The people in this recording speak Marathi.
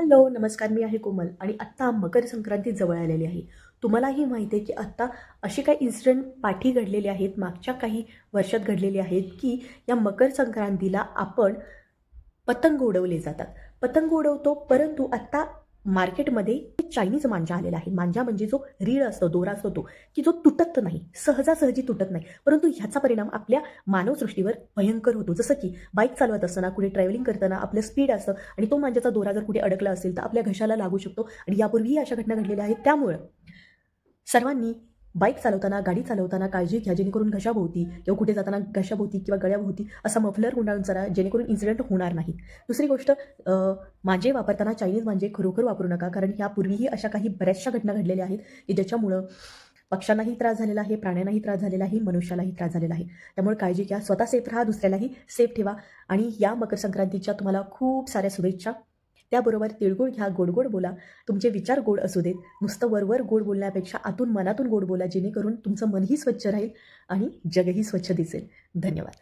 हॅलो, नमस्कार. मी आहे कोमल आणि आत्ता मकर संक्रांती जवळ आलेली आहे. तुम्हालाही माहिती आहे, की आत्ता असे काही इन्सिडेंट पाठी घडलेले आहेत, मागच्या काही वर्षात घडलेले आहेत, की या मकर संक्रांतीला आपण पतंग उडवले जातात. पतंग उडवतो, परंतु आत्ता मार्केटमध्ये चायनीज मांजा आलेला आहे. मांजा म्हणजे जो रीळ असतो, दोरा असतो तो, की जो तुटत नाही, सहजासहजी तुटत नाही. परंतु ह्याचा परिणाम आपल्या मानवसृष्टीवर भयंकर होतो. जसं की बाईक चालवत असताना, कुठे ट्रॅव्हलिंग करताना आपलं स्पीड असतं आणि तो मांजाचा दोरा जर कुठे अडकला असेल, तर आपल्या घशाला लागू शकतो आणि यापूर्वीही अशा घटना घडलेल्या आहेत. त्यामुळं सर्वांनी बाईक चालवताना, गाडी चालवताना काळजी घ्या, जेणेकरून घशाभोवती किंवा कुठे जाताना घशाभोवती किंवा गळ्याभोवती असा मफलर गुंडाळून चला, जेणेकरून इन्सिडेंट होणार नाहीत. दुसरी गोष्ट, मांजे वापरताना चायनीज मांजे खरोखर वापरू नका, कारण यापूर्वीही अशा काही बऱ्याचशा घटना घडलेल्या आहेत, की ज्याच्यामुळं पक्ष्यांनाही त्रास झालेला आहे, प्राण्यांनाही त्रास झालेला आहे, मनुष्यालाही त्रास झालेला आहे. त्यामुळे काळजी घ्या, स्वतः सेफ राहा, दुसऱ्यालाही सेफ ठेवा आणि या मकर संक्रांतीच्या तुम्हाला खूप साऱ्या शुभेच्छा. त्याबरोबर तिळगुळ घ्या, गोड-गोड बोला. तुमचे विचार गोड असू देत. नुसतं वरवर गोड बोलण्यापेक्षा आतून मनातून गोड बोला, जेणेकरून तुमचं मनही स्वच्छ राहील आणि जगही स्वच्छ दिसेल. धन्यवाद.